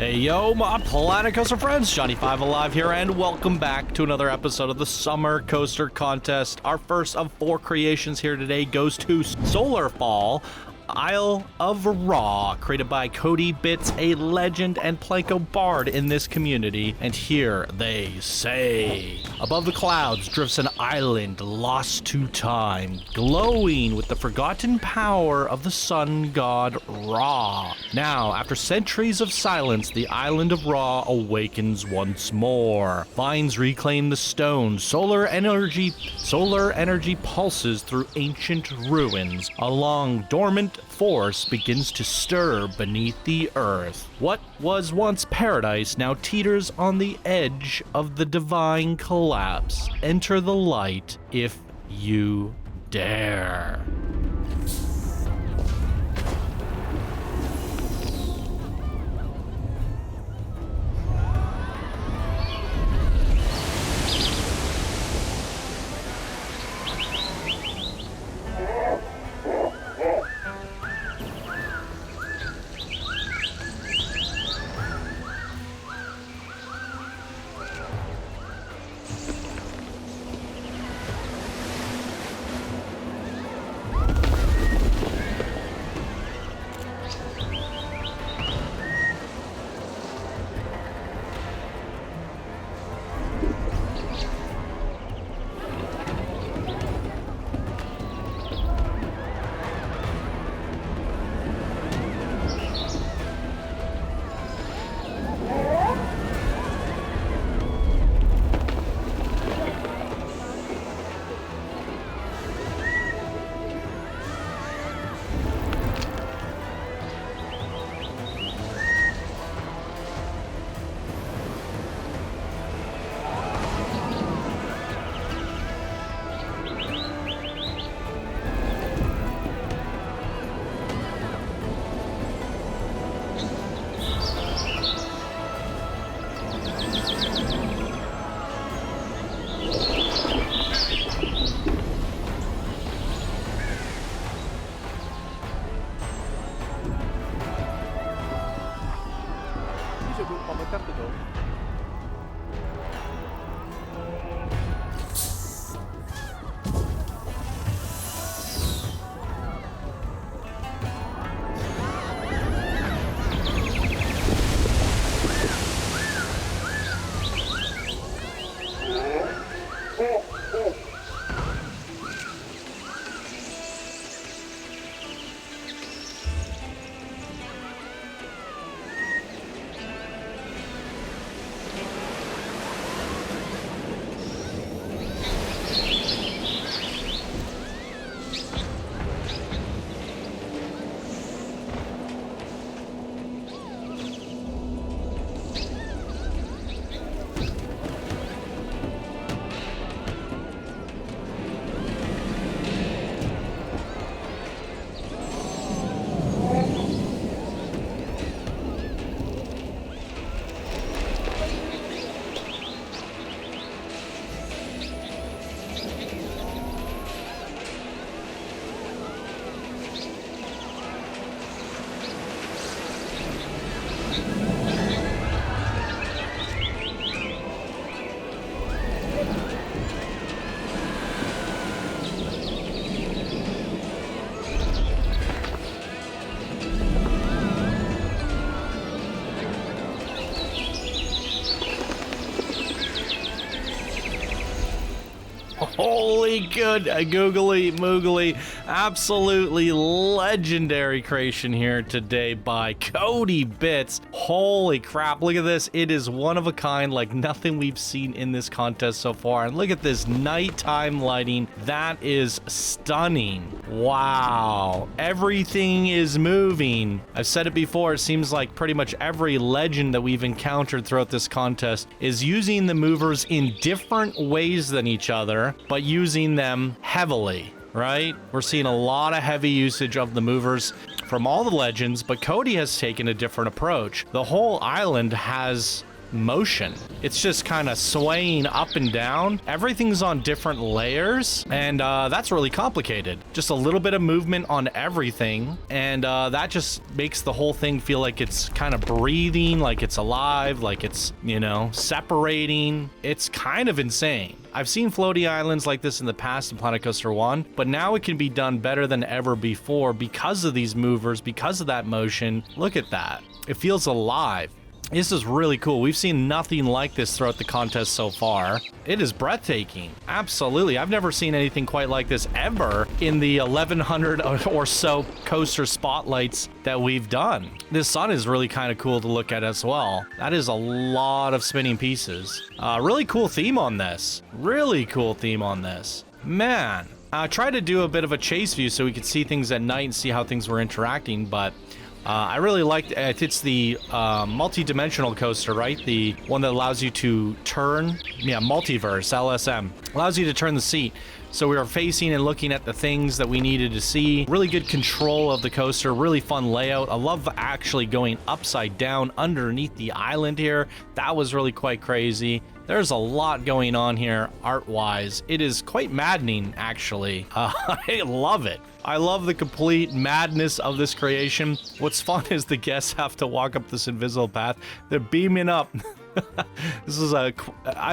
Hey yo, my Planet Coaster friends, Johnny5 Alive here, and welcome back to another episode of the Summer Coaster Contest. Our first of 4 creations here today goes to Solar Fall, Isle of Raw, created by KodyBits, a legend and Planko bard in this community. And here they say, above the clouds drifts an island lost to time, glowing with the forgotten power of the sun god Ra. Now, after centuries of silence, the island of Ra awakens once more. Vines reclaim the stone. Solar energy pulses through ancient ruins. A long dormant force begins to stir beneath the earth. What was once paradise now teeters on the edge of the divine collapse. Enter the light if you dare. Holy good, googly moogly, absolutely legendary creation here today by KodyBits. Holy crap, look at this. It is one of a kind, like nothing we've seen in this contest so far. And look at this nighttime lighting. That is stunning. Wow. Everything is moving. I've said it before, it seems like pretty much every legend that we've encountered throughout this contest is using the movers in different ways than each other, but using them heavily, right? We're seeing a lot of heavy usage of the movers from all the legends, but Kody has taken a different approach. The whole island has motion. It's just kind of swaying up and down. Everything's on different layers, and that's really complicated. Just a little bit of movement on everything, and that just makes the whole thing feel like it's kind of breathing, like it's alive, like it's, you know, separating. It's kind of insane. I've seen floaty islands like this in the past in Planet Coaster 1, but now it can be done better than ever before because of these movers, because of that motion. Look at that. It feels alive. This is really cool. We've seen nothing like this throughout the contest so far. It is breathtaking. Absolutely. I've never seen anything quite like this ever in the 1,100 or so coaster spotlights that we've done. This sun is really kind of cool to look at as well. That is a lot of spinning pieces. Really cool theme on this. Really cool theme on this. Man. I tried to do a bit of a chase view so we could see things at night and see how things were interacting, but I really liked it. It's the multi-dimensional coaster, right? The one that allows you to turn, multiverse, LSM. Allows you to turn the seat. So we were facing and looking at the things that we needed to see. Really good control of the coaster, really fun layout. I love actually going upside down underneath the island here. That was really quite crazy. There's a lot going on here art-wise. It is quite maddening, actually. I love it. I love the complete madness of this creation. What's fun is the guests have to walk up this invisible path. They're beaming up. This is I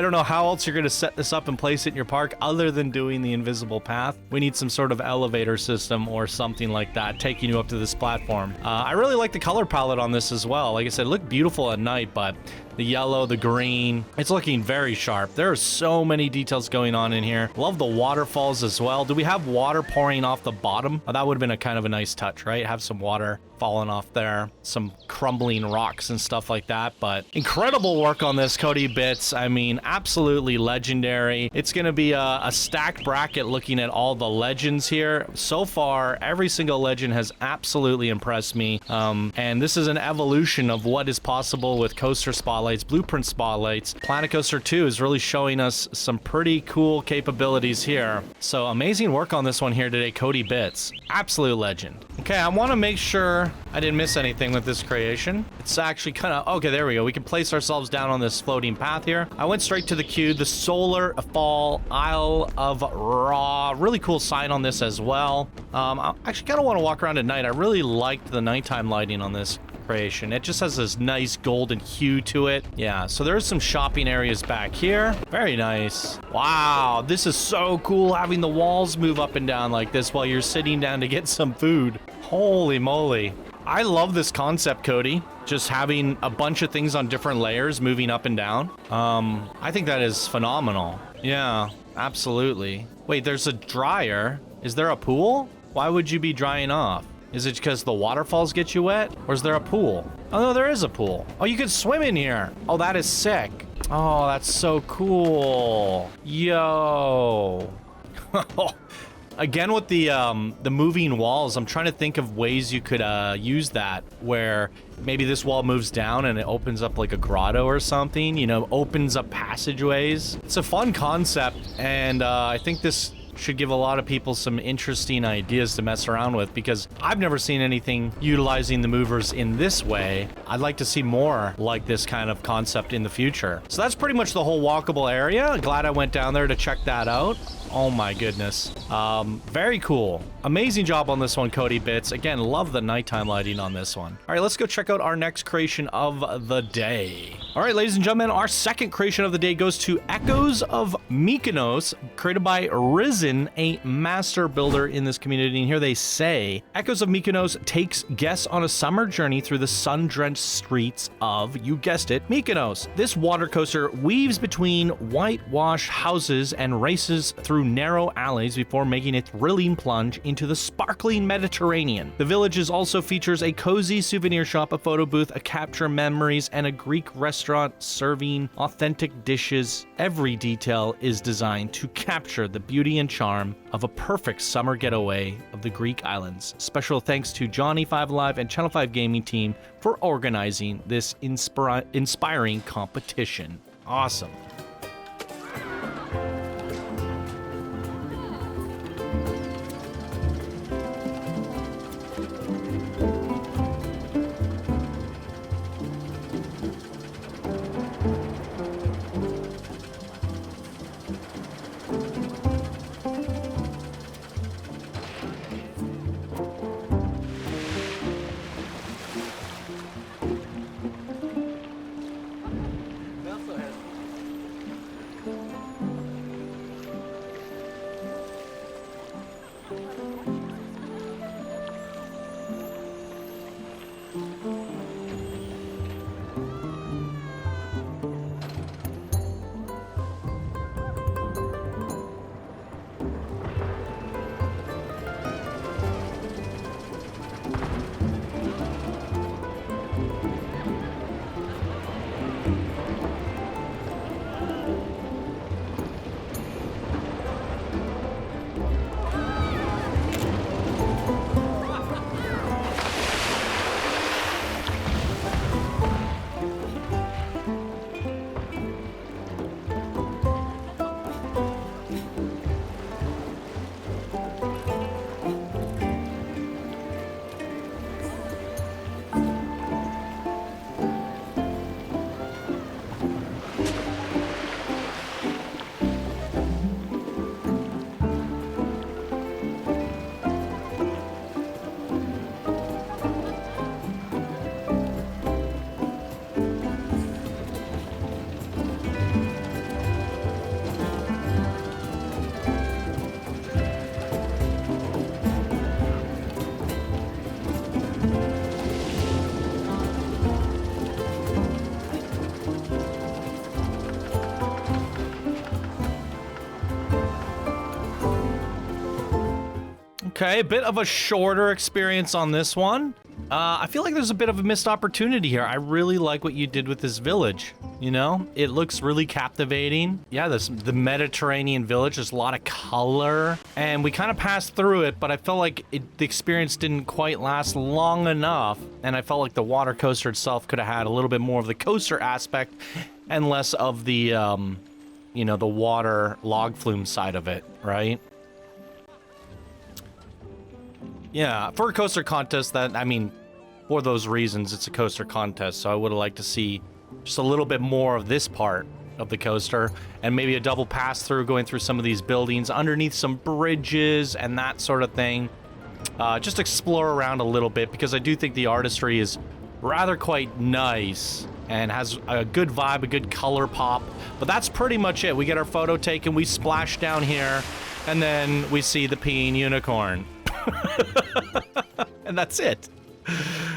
don't know how else you're going to set this up and place it in your park other than doing the invisible path. We need some sort of elevator system or something like that taking you up to this platform. I really like the color palette on this as well. Like I said, it looked beautiful at night, but the yellow, the green, it's looking very sharp. There are so many details going on in here. Love the waterfalls as well. Do we have water pouring off the bottom? That would have been a kind of a nice touch, right? Have some water falling off there, some crumbling rocks and stuff like that. But incredible work on this, KodyBits. I mean, absolutely legendary. It's going to be a stacked bracket looking at all the legends here. So far, every single legend has absolutely impressed me. And this is an evolution of what is possible with coaster spotlights, blueprint spotlights. Planet Coaster 2 is really showing us some pretty cool capabilities here. So amazing work on this one here today, KodyBits. Absolute legend. Okay, I want to make sure I didn't miss anything with this creation. It's actually kind of... Okay, there we go. We can place ourselves down on this floating path here. I went straight to the queue. The Solar Fall Isle of Ra. Really cool sign on this as well. I actually kind of want to walk around at night. I really liked the nighttime lighting on this creation. It just has this nice golden hue to it. Yeah, so there's some shopping areas back here. Very nice. Wow, this is so cool having the walls move up and down like this while you're sitting down to get some food. Holy moly. I love this concept, Cody. Just having a bunch of things on different layers moving up and down. I think that is phenomenal. Yeah, absolutely. Wait, there's a dryer. Is there a pool? Why would you be drying off? Is it because the waterfalls get you wet? Or is there a pool? Oh, no, there is a pool. Oh, you can swim in here. Oh, that is sick. Oh, that's so cool. Yo. Again, with the moving walls, I'm trying to think of ways you could use that, where maybe this wall moves down and it opens up like a grotto or something, you know, opens up passageways. It's a fun concept, and I think this should give a lot of people some interesting ideas to mess around with, because I've never seen anything utilizing the movers in this way. I'd like to see more like this kind of concept in the future. So that's pretty much the whole walkable area. Glad I went down there to check that out. Oh my goodness. Very cool. Amazing job on this one, KodyBits. Again, love the nighttime lighting on this one. All right, let's go check out our next creation of the day. All right, ladies and gentlemen, our second creation of the day goes to Echoes of Mykonos, created by Rizzen, a master builder in this community. And here they say, Echoes of Mykonos takes guests on a summer journey through the sun-drenched streets of, you guessed it, Mykonos. This water coaster weaves between whitewashed houses and races through narrow alleys before making a thrilling plunge into the sparkling Mediterranean. The village also features a cozy souvenir shop, a photo booth, a capture memories, and a Greek restaurant serving authentic dishes. Every detail is designed to capture the beauty and charm of a perfect summer getaway of the Greek islands. Special thanks to Johnny 5 Alive and Channel 5 Gaming team for organizing this inspiring competition. Awesome. Okay, a bit of a shorter experience on this one. I feel like there's a bit of a missed opportunity here. I really like what you did with this village, you know? It looks really captivating. Yeah, the Mediterranean village, there's a lot of color. And we kind of passed through it, but I felt like the experience didn't quite last long enough. And I felt like the water coaster itself could have had a little bit more of the coaster aspect and less of the, you know, the water log flume side of it, right? Yeah, for a coaster contest, for those reasons, it's a coaster contest, so I would have liked to see just a little bit more of this part of the coaster, and maybe a double pass-through going through some of these buildings, underneath some bridges and that sort of thing. Just explore around a little bit, because I do think the artistry is rather quite nice, and has a good vibe, a good color pop, but that's pretty much it. We get our photo taken, we splash down here, and then we see the peeing unicorn. And that's it.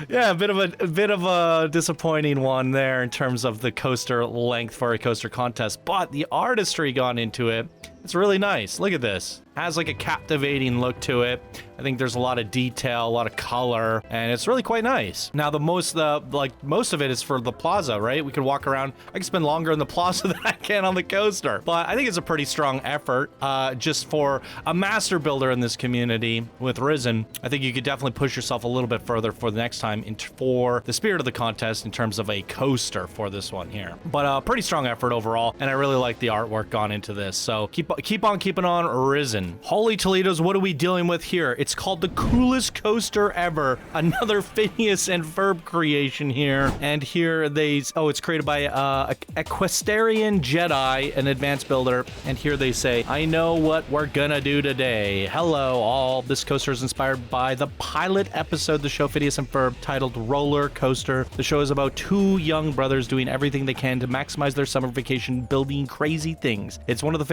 Yeah, a bit of a disappointing one there in terms of the coaster length for a coaster contest, but the artistry gone into it. It's really nice. Look at this. Has like a captivating look to it. I think there's a lot of detail, a lot of color, and it's really quite nice. Now most of it is for the plaza, right? We could walk around. I can spend longer in the plaza than I can on the coaster, but I think it's a pretty strong effort just for a master builder in this community with Rizzen. I think you could definitely push yourself a little bit further for the next time for the spirit of the contest in terms of a coaster for this one here. But pretty strong effort overall, and I really like the artwork gone into this. So keep on keeping on, Rizzen. Holy Toledos, what are we dealing with here? It's called the coolest coaster ever. Another Phineas and Ferb creation here. And here it's created by Equestrian Jedi, an advanced builder. And here they say, I know what we're gonna do today. Hello, all. This coaster is inspired by the pilot episode of the show Phineas and Ferb titled Rollercoaster. The show is about two young brothers doing everything they can to maximize their summer vacation, building crazy things. It's one of my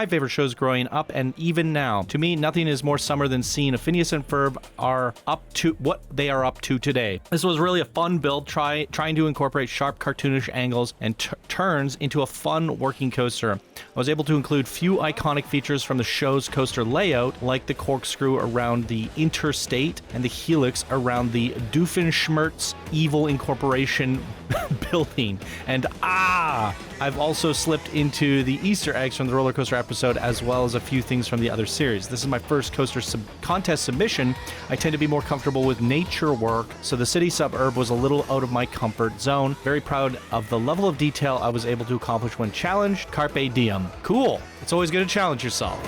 favorite shows growing up, and even now. To me, nothing is more summer than seeing a Phineas and Ferb are up to what they are up to today. This was really a fun build, trying to incorporate sharp cartoonish angles and turns into a fun working coaster. I was able to include few iconic features from the show's coaster layout, like the corkscrew around the interstate and the helix around the Doofenshmirtz Evil Incorporation building. And I've also slipped into the Easter eggs from the roller coaster episode, as well as a few things from the other series. This is my first coaster contest submission. I tend to be more comfortable with nature work, so the city suburb was a little out of my comfort zone. Very proud of the level of detail I was able to accomplish when challenged. Carpe diem. Cool. It's always good to challenge yourself.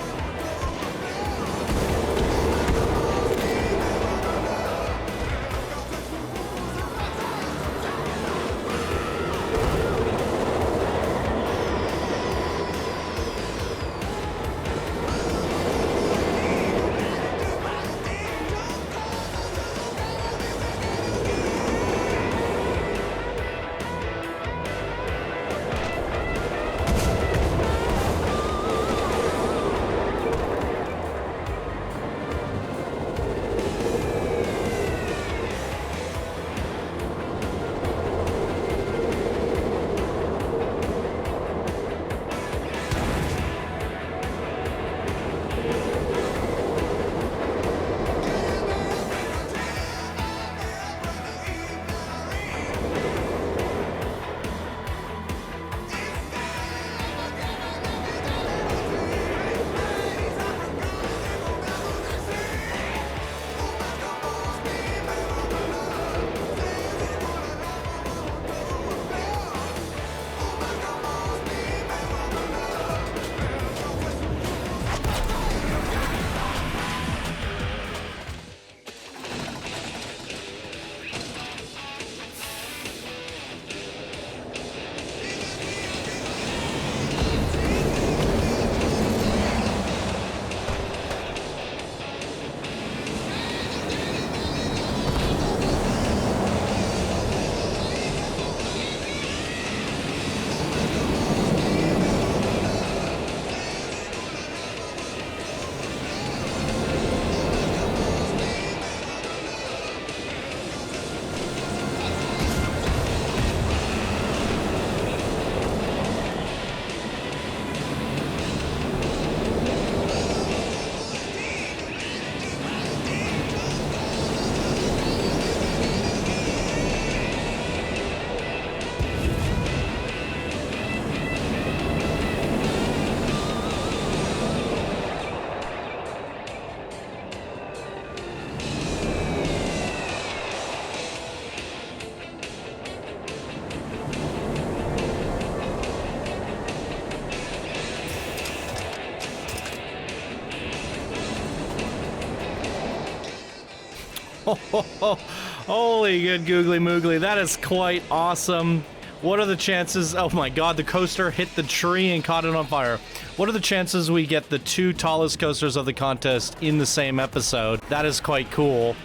Holy good googly moogly. That is quite awesome. What are the chances? Oh my god, the coaster hit the tree and caught it on fire. What are the chances we get the 2 tallest coasters of the contest in the same episode? That is quite cool.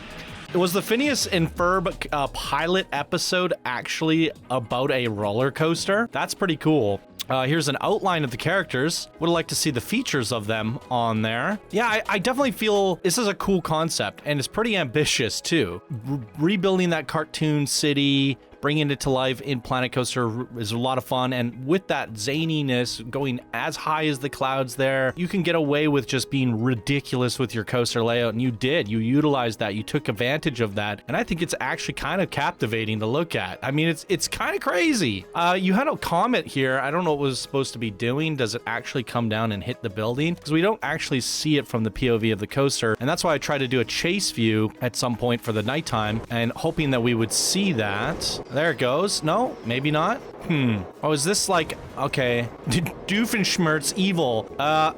Was the Phineas and Ferb pilot episode actually about a roller coaster? That's pretty cool. Here's an outline of the characters. Would like to see the features of them on there. Yeah, I definitely feel this is a cool concept, and it's pretty ambitious too. Rebuilding that cartoon city, bringing it to life in Planet Coaster is a lot of fun, and with that zaniness going as high as the clouds there, you can get away with just being ridiculous with your coaster layout, and you did. You utilized that. You took advantage of that, and I think it's actually kind of captivating to look at. I mean, it's kind of crazy. You had a comet here. I don't know what it was supposed to be doing. Does it actually come down and hit the building? Because we don't actually see it from the POV of the coaster, and that's why I tried to do a chase view at some point for the nighttime, and hoping that we would see that. There it goes. No, maybe not. Oh, is this like, okay, Doofenshmirtz evil.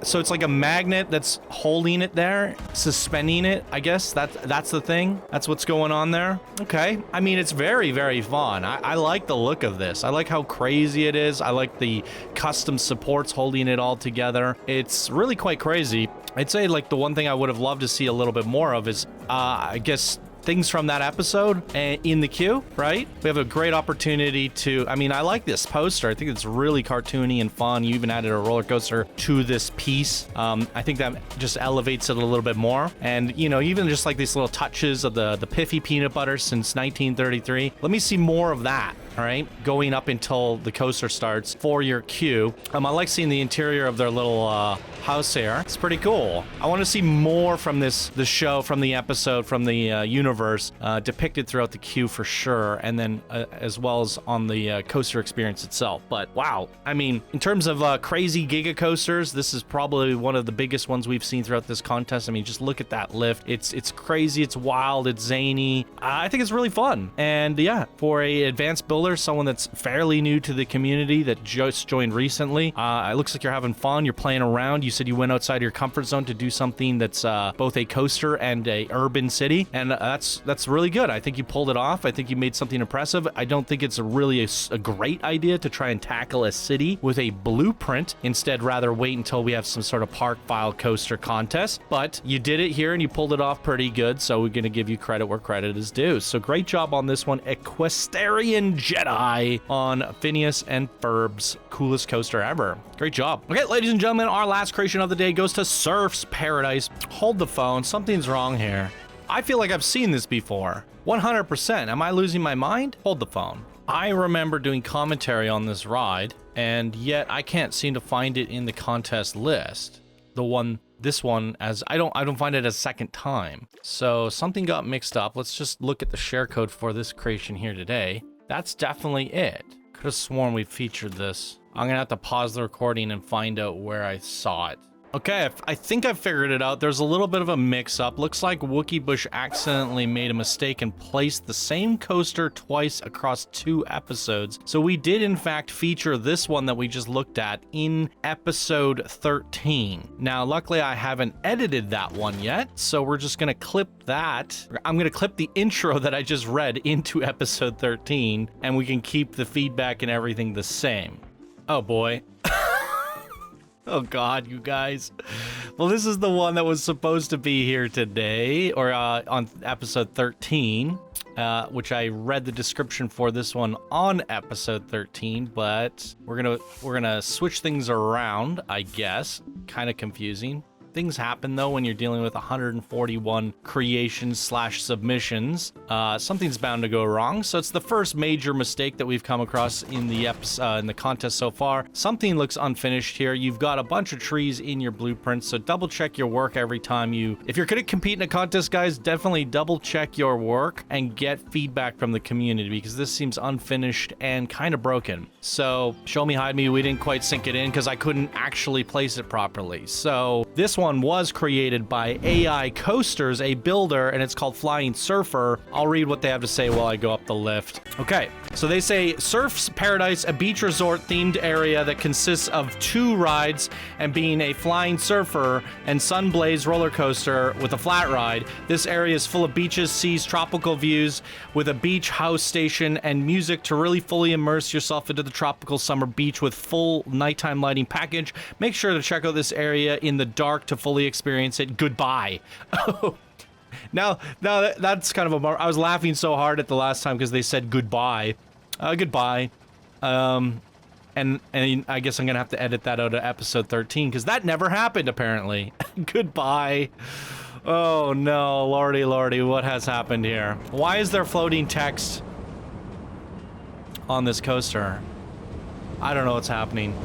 So it's like a magnet that's holding it there, suspending it, I guess. That's the thing. That's what's going on there. Okay. I mean, it's very, very fun. I like the look of this. I like how crazy it is. I like the custom supports holding it all together. It's really quite crazy. I'd say like the one thing I would have loved to see a little bit more of is, I guess, things from that episode in the queue, right? We have a great opportunity to, I mean, I like this poster. I think it's really cartoony and fun. You even added a roller coaster to this piece. I think that just elevates it a little bit more. And, you know, even just like these little touches of the Piffy peanut butter since 1933. Let me see more of that. All right, going up until the coaster starts for your queue. I like seeing the interior of their little house here. It's pretty cool. I want to see more from the show, from the episode, from the universe depicted throughout the queue for sure, and then as well as on the coaster experience itself. But wow, I mean, in terms of crazy giga coasters, this is probably one of the biggest ones we've seen throughout this contest. I mean, just look at that lift. It's crazy, it's wild, it's zany. I think it's really fun. And yeah, for a advanced builder, someone that's fairly new to the community that just joined recently, it looks like you're having fun, you're playing around. You said you went outside your comfort zone to do something that's both a coaster and a urban city, and that's really good. I think you pulled it off. I think you made something impressive. I don't think it's really a great idea to try and tackle a city with a blueprint. Instead, rather wait until we have some sort of park file coaster contest, but you did it here and you pulled it off pretty good, so we're going to give you credit where credit is due. So great job on this one, Equestrian Jedi on Phineas and Ferb's coolest coaster ever. Great job. Okay, ladies and gentlemen, our last creation of the day goes to Surf's Paradise. Hold the phone. Something's wrong here. I feel like I've seen this before. 100%. Am I losing my mind? Hold the phone. I remember doing commentary on this ride, and yet I can't seem to find it in the contest list. This one, as I don't find it a second time. So something got mixed up. Let's just look at the share code for this creation here today. That's definitely it. Could have sworn we featured this. I'm gonna have to pause the recording and find out where I saw it. Okay, I think I figured it out. There's a little bit of a mix-up. Looks like Wookie Bush accidentally made a mistake and placed the same coaster twice across 2 episodes. So we did, in fact, feature this one that we just looked at in episode 13. Now, luckily, I haven't edited that one yet, so we're just going to clip that. I'm going to clip the intro that I just read into episode 13, and we can keep the feedback and everything the same. Oh, boy. Oh God, you guys. Well, this is the one that was supposed to be here today, or on episode 13, which I read the description for this one on episode 13, but we're gonna switch things around, I guess. Kind of confusing. Things happen though when you're dealing with 141 creations / submissions. Something's bound to go wrong. So it's the first major mistake that we've come across in the contest so far. Something looks unfinished here. You've got a bunch of trees in your blueprints, so double check your work every time if you're going to compete in a contest, guys, definitely double check your work and get feedback from the community, because this seems unfinished and kind of broken. So show me, hide me. We didn't quite sink it in because I couldn't actually place it properly. So this one was created by AI Coasters, a builder, and it's called Flying Surfer. I'll read what they have to say while I go up the lift. Okay, so they say Surf's Paradise, a beach resort themed area that consists of 2 rides and being a flying surfer and Sunblaze roller coaster with a flat ride. This area is full of beaches, seas, tropical views with a beach house station and music to really fully immerse yourself into the tropical summer beach with full nighttime lighting package. Make sure to check out this area in the dark to fully experience it. Goodbye. Now that's kind of I was laughing so hard at the last time because they said goodbye. Goodbye. And I guess I'm gonna have to edit that out of episode 13 because that never happened apparently. Goodbye. Oh no, lordy, what has happened here? Why is there floating text on this coaster? I don't know what's happening.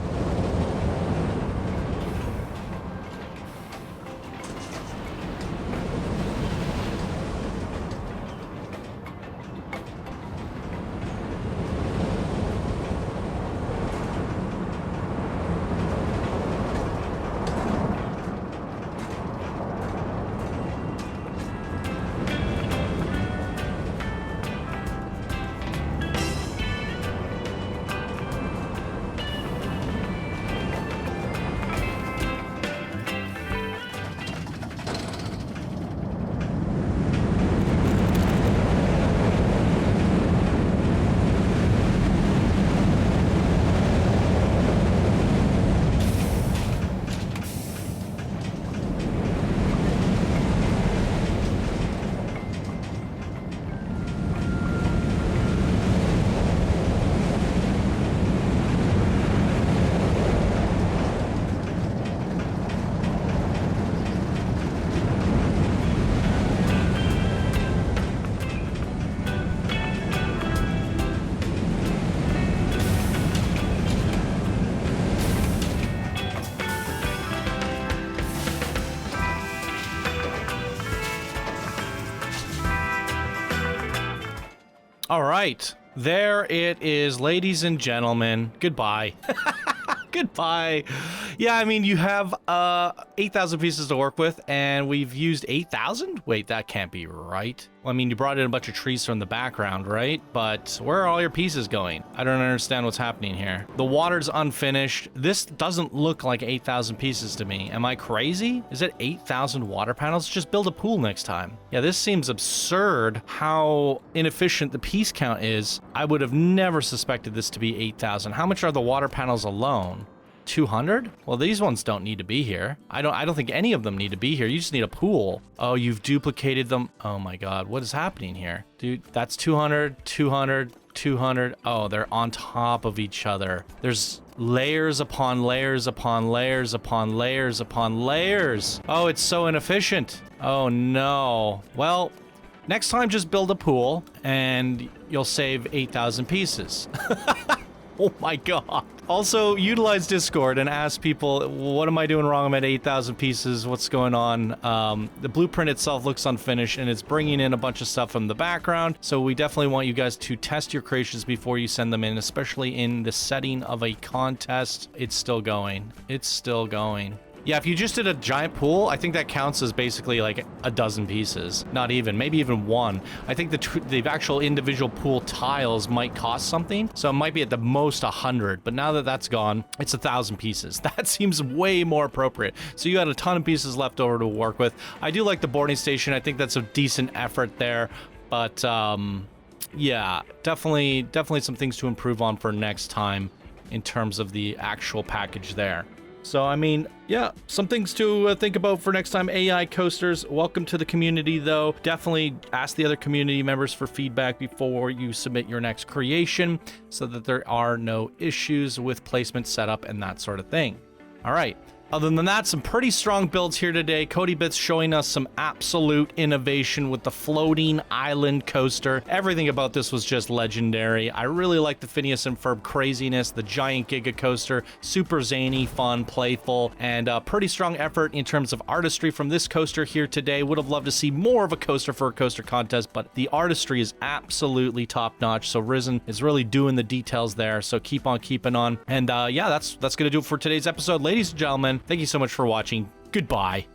All right, there it is, ladies and gentlemen. Goodbye. Goodbye. Yeah, I mean, you have 8,000 pieces to work with, and we've used 8,000? Wait, that can't be right. Well, I mean, you brought in a bunch of trees from the background, right? But where are all your pieces going? I don't understand what's happening here. The water's unfinished. This doesn't look like 8,000 pieces to me. Am I crazy? Is it 8,000 water panels? Just build a pool next time. Yeah, this seems absurd how inefficient the piece count is. I would have never suspected this to be 8,000. How much are the water panels alone? 200? Well, these ones don't need to be here. I don't think any of them need to be here. You just need a pool. Oh, you've duplicated them. Oh my god, what is happening here? Dude, that's 200, 200, 200. Oh, they're on top of each other. There's layers upon layers upon layers upon layers upon layers. Oh, it's so inefficient. Oh no. Well, next time just build a pool and you'll save 8,000 pieces. Oh my god. Also, utilize Discord and ask people, what am I doing wrong? I'm at 8,000 pieces. What's going on? The blueprint itself looks unfinished, and it's bringing in a bunch of stuff from the background. So we definitely want you guys to test your creations before you send them in, especially in the setting of a contest. It's still going. It's still going. Yeah, if you just did a giant pool, I think that counts as basically like a dozen pieces. Not even, maybe even one. I think the actual individual pool tiles might cost something, so it might be at the most 100. But now that that's gone, it's 1,000 pieces. That seems way more appropriate. So you had a ton of pieces left over to work with. I do like the boarding station. I think that's a decent effort there, but yeah, definitely some things to improve on for next time in terms of the actual package there. So, I mean, yeah, some things to think about for next time. AI coasters, welcome to the community, though. Definitely ask the other community members for feedback before you submit your next creation so that there are no issues with placement, setup, and that sort of thing. All right. Other than that, some pretty strong builds here today. KodyBits showing us some absolute innovation with the floating island coaster. Everything about this was just legendary. I really like the Phineas and Ferb craziness, the giant Giga coaster, super zany, fun, playful, and pretty strong effort in terms of artistry from this coaster here today. Would have loved to see more of a coaster for a coaster contest, but the artistry is absolutely top-notch. So Rizzen is really doing the details there. So keep on keeping on. And yeah, that's gonna do it for today's episode, ladies and gentlemen. Thank you so much for watching. Goodbye.